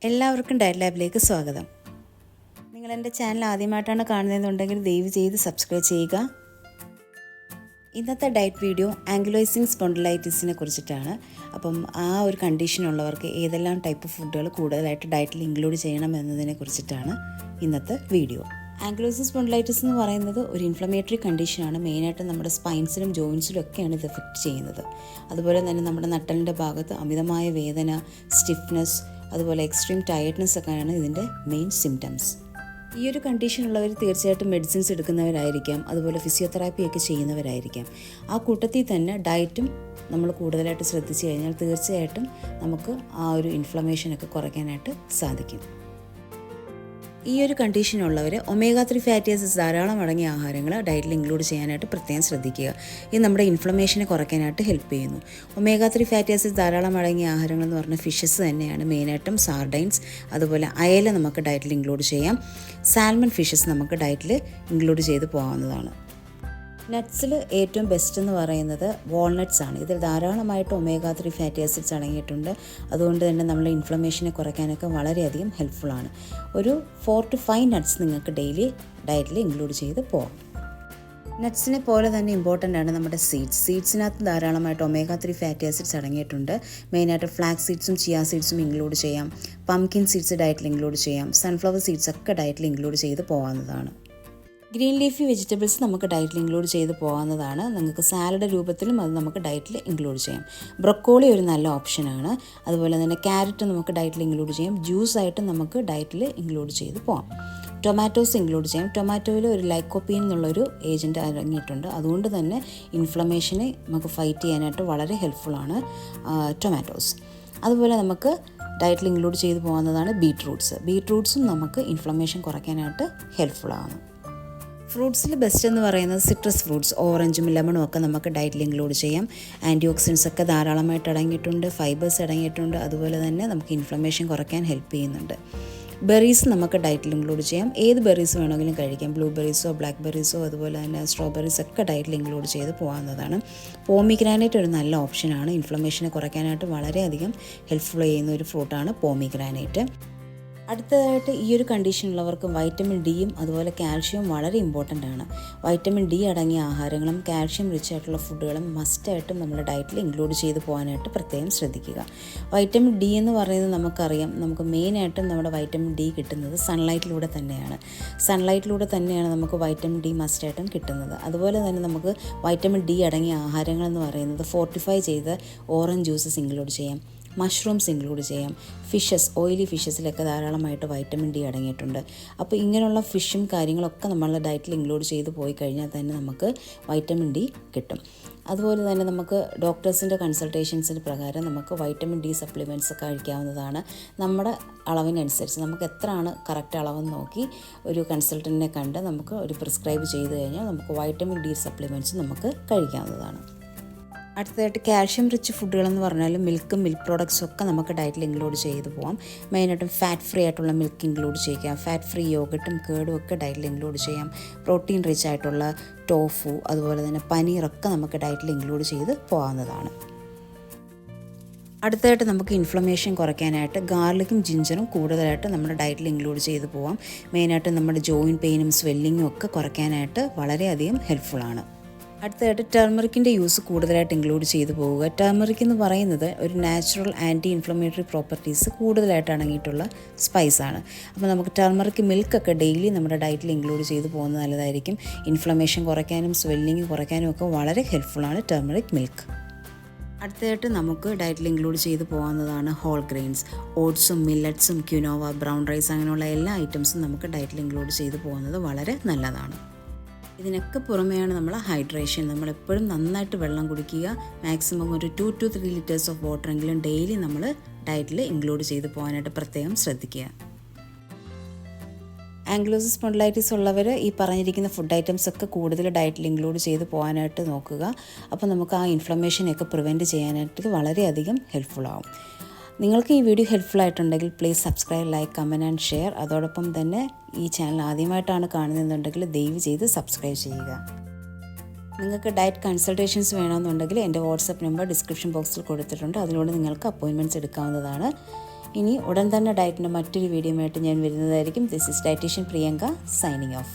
എല്ലാവർക്കും ഡയറ്റ് ലാബിലേക്ക് സ്വാഗതം. നിങ്ങൾ എൻ്റെ ചാനൽ ആദ്യമായിട്ടാണ് കാണുന്നതെന്നുണ്ടെങ്കിൽ ദയവ് ചെയ്ത് സബ്സ്ക്രൈബ് ചെയ്യുക. ഇന്നത്തെ ഡയറ്റ് വീഡിയോ ആങ്കുലോസിങ് സ്പോണ്ടിലൈറ്റിസിനെ കുറിച്ചിട്ടാണ്. അപ്പം ആ ഒരു കണ്ടീഷനുള്ളവർക്ക് ഏതെല്ലാം ടൈപ്പ് ഫുഡുകൾ കൂടുതലായിട്ട് ഡയറ്റിൽ ഇൻക്ലൂഡ് ചെയ്യണം എന്നതിനെ കുറിച്ചിട്ടാണ് ഇന്നത്തെ വീഡിയോ. ആങ്കുലോസിങ് സ്പോണ്ടിലൈറ്റിസ് എന്ന് പറയുന്നത് ഒരു ഇൻഫ്ലമേറ്ററി കണ്ടീഷനാണ്. മെയിനായിട്ട് നമ്മുടെ സ്പൈൻസിലും ജോയിൻസിലും ഒക്കെയാണ് ഇത് എഫക്റ്റ് ചെയ്യുന്നത്. അതുപോലെ തന്നെ നമ്മുടെ നട്ടലിൻ്റെ ഭാഗത്ത് അമിതമായ വേദന, സ്റ്റിഫ്നെസ്, അതുപോലെ എക്സ്ട്രീം ടയർഡ്നെസ് ഒക്കെയാണ് ഇതിൻ്റെ മെയിൻ സിംറ്റംസ്. ഈ ഒരു കണ്ടീഷനുള്ളവർ തീർച്ചയായിട്ടും മെഡിസിൻസ് എടുക്കുന്നവരായിരിക്കാം, അതുപോലെ ഫിസിയോതെറാപ്പിയൊക്കെ ചെയ്യുന്നവരായിരിക്കാം. ആ കൂട്ടത്തിൽ തന്നെ ഡയറ്റും നമ്മൾ കൂടുതലായിട്ട് ശ്രദ്ധിച്ചു കഴിഞ്ഞാൽ തീർച്ചയായിട്ടും നമുക്ക് ആ ഒരു ഇൻഫ്ലമേഷനൊക്കെ കുറയ്ക്കാനായിട്ട് സാധിക്കും. ഈ ഒരു കണ്ടീഷനുള്ളവർ ഒമേഗ 3 ഫാറ്റി ആസിഡ്സ് ധാരാളം അടങ്ങിയ ആഹാരങ്ങൾ ഡയറ്റിൽ ഇൻക്ലൂഡ് ചെയ്യാനായിട്ട് പ്രത്യേകം ശ്രദ്ധിക്കുക. ഇത് നമ്മുടെ ഇൻഫ്ലമേഷനെ കുറയ്ക്കാനായിട്ട് ഹെൽപ്പ് ചെയ്യുന്നു. ഒമേഗ 3 ഫാറ്റി ആസിഡ്സ് ധാരാളം അടങ്ങിയ ആഹാരങ്ങൾ എന്ന് പറഞ്ഞാൽ ഫിഷസ് തന്നെയാണ്. മെയിനായിട്ടും സാർഡൈൻസ്, അതുപോലെ അയല നമുക്ക് ഡയറ്റിൽ ഇൻക്ലൂഡ് ചെയ്യാം. സാൽമൺ ഫിഷസ് നമുക്ക് ഡയറ്റിൽ ഇൻക്ലൂഡ് ചെയ്ത് പോകാവുന്നതാണ്. നട്ട്സിൽ ഏറ്റവും ബെസ്റ്റ് എന്ന് പറയുന്നത് വാൾനട്ട്സ് ആണ്. ഇതിൽ ധാരാളമായിട്ട് ഒമേഗ 3 ഫാറ്റി ആസിഡ്സ് അടങ്ങിയിട്ടുണ്ട്. അതുകൊണ്ട് തന്നെ നമ്മൾ ഇൻഫ്ലമേഷനെ കുറയ്ക്കാനൊക്കെ വളരെയധികം ഹെൽപ്ഫുള്ളാണ്. ഒരു 4 to 5 നട്ട്സ് നിങ്ങൾക്ക് ഡെയിലി ഡയറ്റിൽ ഇൻക്ലൂഡ് ചെയ്ത് പോകാം. നട്ട്സിനെ പോലെ തന്നെ ഇമ്പോർട്ടൻ്റ് ആണ് നമ്മുടെ സീഡ്സിനകത്ത് ധാരാളമായിട്ട് ഒമേഗ 3 ഫാറ്റി ആസിഡ്സ് അടങ്ങിയിട്ടുണ്ട്. മെയിനായിട്ട് ഫ്ലാക്സ് സീഡ്സും ചിയാ സീഡ്സും ഇൻക്ലൂഡ് ചെയ്യാം. പംകിൻ സീഡ്സ് ഡയറ്റിൽ ഇൻക്ലൂഡ് ചെയ്യാം. സൺഫ്ലവർ സീഡ്സ് ഒക്കെ ഡയറ്റിൽ ഇൻക്ലൂഡ് ചെയ്ത് പോകാവുന്നതാണ്. ഗ്രീൻ ലീഫി വെജിറ്റബിൾസ് നമുക്ക് ഡയറ്റിൽ ഇൻക്ലൂഡ് ചെയ്ത് പോകാവുന്നതാണ്. നിങ്ങൾക്ക് സാലഡ് രൂപത്തിലും അത് നമുക്ക് ഡയറ്റിൽ ഇൻക്ലൂഡ് ചെയ്യാം. ബ്രൊക്കോളി ഒരു നല്ല ഓപ്ഷനാണ്. അതുപോലെ തന്നെ ക്യാരറ്റ് നമുക്ക് ഡയറ്റിൽ ഇൻക്ലൂഡ് ചെയ്യാം. ജ്യൂസായിട്ട് നമുക്ക് ഡയറ്റിൽ ഇൻക്ലൂഡ് ചെയ്ത് പോകാം. ടൊമാറ്റോസ് ഇൻക്ലൂഡ് ചെയ്യാം. ടൊമാറ്റോയിൽ ഒരു ലൈക്കോപ്പീൻ എന്നുള്ളൊരു ഏജൻറ്റ് അടങ്ങിയിട്ടുണ്ട്. അതുകൊണ്ട് തന്നെ ഇൻഫ്ലമേഷനെ നമുക്ക് ഫൈറ്റ് ചെയ്യാനായിട്ട് വളരെ ഹെൽപ്ഫുള്ളാണ് ടൊമാറ്റോസ്. അതുപോലെ നമുക്ക് ഡയറ്റിൽ ഇൻക്ലൂഡ് ചെയ്ത് പോകുന്നതാണ് ബീട്രൂട്ട്സും നമുക്ക് ഇൻഫ്ലമേഷൻ കുറയ്ക്കാനായിട്ട് ഹെൽപ്ഫുള്ളാണ്. ഫ്രൂട്ട്സിൽ ബെസ്റ്റ് എന്ന് പറയുന്നത് സിട്രസ് ഫ്രൂട്ട്സ്, ഓറഞ്ചും ലെമണും ഒക്കെ നമുക്ക് ഡയറ്റിൽ ഇൻക്ലൂഡ് ചെയ്യാം. ആൻറ്റി ഓക്സിഡൻസ് ഒക്കെ ധാരാളമായിട്ട് അടങ്ങിയിട്ടുണ്ട്, ഫൈബേഴ്സ് അടങ്ങിയിട്ടുണ്ട്. അതുപോലെ തന്നെ നമുക്ക് ഇൻഫ്ലമേഷൻ കുറയ്ക്കാൻ ഹെൽപ്പ് ചെയ്യുന്നുണ്ട്. ബെറീസ് നമുക്ക് ഡയറ്റിൽ ഇൻക്ലൂഡ് ചെയ്യാം. ഏത് ബെറീസ് വേണമെങ്കിലും കഴിക്കാം. ബ്ലൂബെറീസോ ബ്ലാക്ക് ബെറീസോ അതുപോലെ തന്നെ സ്ട്രോബെറീസ് ഒക്കെ ഡയറ്റിൽ ഇൻക്ലൂഡ് ചെയ്ത് പോകാവുന്നതാണ്. പോമിഗ്രാനൈറ്റ് ഒരു നല്ല ഓപ്ഷനാണ്. ഇൻഫ്ലമേഷനെ കുറയ്ക്കാനായിട്ട് വളരെയധികം ഹെൽപ്ഫുൾ ചെയ്യുന്ന ഒരു ഫ്രൂട്ടാണ് പോമിഗ്രാനൈറ്റ്. അടുത്തതായിട്ട് ഈ ഒരു കണ്ടീഷനുള്ളവർക്ക് വൈറ്റമിൻ ഡിയും അതുപോലെ കാൽഷ്യവും വളരെ ഇമ്പോർട്ടൻ്റ് ആണ്. വൈറ്റമിൻ ഡി അടങ്ങിയ ആഹാരങ്ങളും കാൽഷ്യം റിച്ച് ആയിട്ടുള്ള ഫുഡുകളും മസ്റ്റായിട്ടും നമ്മുടെ ഡയറ്റിൽ ഇൻക്ലൂഡ് ചെയ്ത് പോകാനായിട്ട് പ്രത്യേകം ശ്രദ്ധിക്കുക. വൈറ്റമിൻ ഡി എന്ന് പറയുന്നത് നമുക്കറിയാം, നമുക്ക് മെയിനായിട്ടും നമ്മുടെ വൈറ്റമിൻ ഡി കിട്ടുന്നത് സൺലൈറ്റിലൂടെ തന്നെയാണ് നമുക്ക് വൈറ്റമിൻ ഡി മസ്റ്റായിട്ടും കിട്ടുന്നത്. അതുപോലെ തന്നെ നമുക്ക് വൈറ്റമിൻ ഡി അടങ്ങിയ ആഹാരങ്ങളെന്ന് പറയുന്നത് ഫോർട്ടിഫൈ ചെയ്ത ഓറഞ്ച് ജ്യൂസസ് ഇൻക്ലൂഡ് ചെയ്യാം. മഷ്റൂംസ് ഇൻക്ലൂഡ് ചെയ്യാം. ഓയിലി ഫിഷസിലൊക്കെ ധാരാളമായിട്ട് വൈറ്റമിൻ ഡി അടങ്ങിയിട്ടുണ്ട്. അപ്പോൾ ഇങ്ങനെയുള്ള ഫിഷും കാര്യങ്ങളൊക്കെ നമ്മളുടെ ഡയറ്റിൽ ഇൻക്ലൂഡ് ചെയ്ത് പോയി കഴിഞ്ഞാൽ തന്നെ നമുക്ക് വൈറ്റമിൻ ഡി കിട്ടും. അതുപോലെ തന്നെ നമുക്ക് ഡോക്ടേഴ്സിൻ്റെ കൺസൾട്ടേഷൻസിന് പ്രകാരം നമുക്ക് വൈറ്റമിൻ ഡി സപ്ലിമെൻറ്റ്സ് ഒക്കെ കഴിക്കാവുന്നതാണ്. നമ്മുടെ അളവിനനുസരിച്ച് നമുക്ക് എത്രയാണ് കറക്റ്റ് അളവെന്ന് നോക്കി ഒരു കൺസൾട്ടൻറ്റിനെ കണ്ട് നമുക്ക് ഒരു പ്രിസ്ക്രൈബ് ചെയ്ത് കഴിഞ്ഞാൽ നമുക്ക് വൈറ്റമിൻ ഡി സപ്ലിമെൻറ്റ്സ് നമുക്ക് കഴിക്കാവുന്നതാണ്. അടുത്തതായിട്ട് കാൽഷ്യം റിച്ച് ഫുഡുകളെന്ന് പറഞ്ഞാൽ മിൽക്ക് പ്രോഡക്ട്സും ഒക്കെ നമുക്ക് ഡയറ്റിൽ ഇൻക്ലൂഡ് ചെയ്ത് പോകാം. മെയിനായിട്ടും ഫാറ്റ് ഫ്രീ ആയിട്ടുള്ള മിൽക്ക് ഇൻക്ലൂഡ് ചെയ്യാം. ഫാറ്റ് ഫ്രീ യോഗട്ടും കേടും ഒക്കെ ഡയറ്റിൽ ഇൻക്ലൂഡ് ചെയ്യാം. പ്രോട്ടീൻ റിച്ച് ആയിട്ടുള്ള ടോഫു അതുപോലെ തന്നെ പനീറൊക്കെ നമുക്ക് ഡയറ്റിൽ ഇൻക്ലൂഡ് ചെയ്ത് പോകാവുന്നതാണ്. അടുത്തതായിട്ട് നമുക്ക് ഇൻഫ്ലമേഷൻ കുറയ്ക്കാനായിട്ട് ഗാർലിക്കും ജിഞ്ചറും കൂടുതലായിട്ട് നമ്മുടെ ഡയറ്റിൽ ഇൻക്ലൂഡ് ചെയ്ത് പോകാം. മെയിനായിട്ട് നമ്മുടെ ജോയിൻറ്റ് പെയിനും സ്വെല്ലിങ്ങും ഒക്കെ കുറയ്ക്കാനായിട്ട് വളരെയധികം ഹെൽപ്ഫുള്ളാണ്. അടുത്തതായിട്ട് ടർമറിക്കിൻ്റെ യൂസ് കൂടുതലായിട്ട് ഇൻക്ലൂഡ് ചെയ്ത് പോവുക. ടർമറിക് എന്ന് പറയുന്നത് ഒരു നാച്ചുറൽ ആൻറ്റി ഇൻഫ്ലമേറ്ററി പ്രോപ്പർട്ടീസ് കൂടുതലായിട്ട് അടങ്ങിയിട്ടുള്ള സ്പൈസാണ്. അപ്പോൾ നമുക്ക് ടർമറിക് മിൽക്കൊക്കെ ഡെയിലി നമ്മുടെ ഡയറ്റിൽ ഇൻക്ലൂഡ് ചെയ്ത് പോകുന്നത് നല്ലതായിരിക്കും. ഇൻഫ്ലമേഷൻ കുറയ്ക്കാനും സ്വെല്ലിങ് കുറയ്ക്കാനും ഒക്കെ വളരെ ഹെൽപ്ഫുള്ളാണ് ടർമറിക് മിൽക്ക്. അടുത്തതായിട്ട് നമുക്ക് ഡയറ്റിൽ ഇൻക്ലൂഡ് ചെയ്ത് പോകാവുന്നതാണ് ഹോൾ ഗ്രെയിൻസ്. ഓട്സും മില്ലറ്റ്സും ക്യുനോവ, ബ്രൗൺ റൈസ് അങ്ങനെയുള്ള എല്ലാ ഐറ്റംസും നമുക്ക് ഡയറ്റിൽ ഇൻക്ലൂഡ് ചെയ്ത് പോകുന്നത് വളരെ നല്ലതാണ്. ഇതിനൊക്കെ പുറമെയാണ് നമ്മൾ ഹൈഡ്രേഷൻ. നമ്മളെപ്പോഴും നന്നായിട്ട് വെള്ളം കുടിക്കുക. മാക്സിമം ഒരു 2 to 3 liters ഓഫ് വാട്ടറെങ്കിലും ഡെയിലി നമ്മൾ ഡയറ്റിൽ ഇൻക്ലൂഡ് ചെയ്ത് പോകാനായിട്ട് പ്രത്യേകം ശ്രദ്ധിക്കുക. ആങ്കുലോസിങ് സ്പോണ്ടിലൈറ്റിസ് ഉള്ളവർ ഈ പറഞ്ഞിരിക്കുന്ന ഫുഡ് ഐറ്റംസ് ഒക്കെ കൂടുതൽ ഡയറ്റിൽ ഇൻക്ലൂഡ് ചെയ്ത് പോകാനായിട്ട് നോക്കുക. അപ്പോൾ നമുക്ക് ആ ഇൻഫ്ലമേഷനൊക്കെ പ്രിവെൻറ്റ് ചെയ്യാനായിട്ട് വളരെയധികം ഹെൽപ്ഫുള്ളാവും. നിങ്ങൾക്ക് ഈ വീഡിയോ ഹെൽപ്ഫുൾ ആയിട്ടുണ്ടെങ്കിൽ please subscribe, like, comment and share. അതോടൊപ്പം തന്നെ ഈ ചാനൽ ആദ്യമായിട്ടാണ് കാണുന്നതെന്നുണ്ടെങ്കിൽ ദയവ് ചെയ്ത് സബ്സ്ക്രൈബ് ചെയ്യുക. നിങ്ങൾക്ക് ഡയറ്റ് കൺസൾട്ടേഷൻസ് വേണമെന്നുണ്ടെങ്കിൽ എൻ്റെ വാട്സപ്പ് നമ്പർ ഡിസ്ക്രിപ്ഷൻ ബോക്സിൽ കൊടുത്തിട്ടുണ്ട്. അതിലൂടെ നിങ്ങൾക്ക് അപ്പോയിൻമെൻറ്റ്സ് എടുക്കാവുന്നതാണ്. ഇനി ഉടൻ തന്നെ ഡയറ്റിൻ്റെ മറ്റൊരു വീഡിയോ ആയിട്ട് ഞാൻ വരുന്നതായിരിക്കും. This is dietitian Priyanka signing of.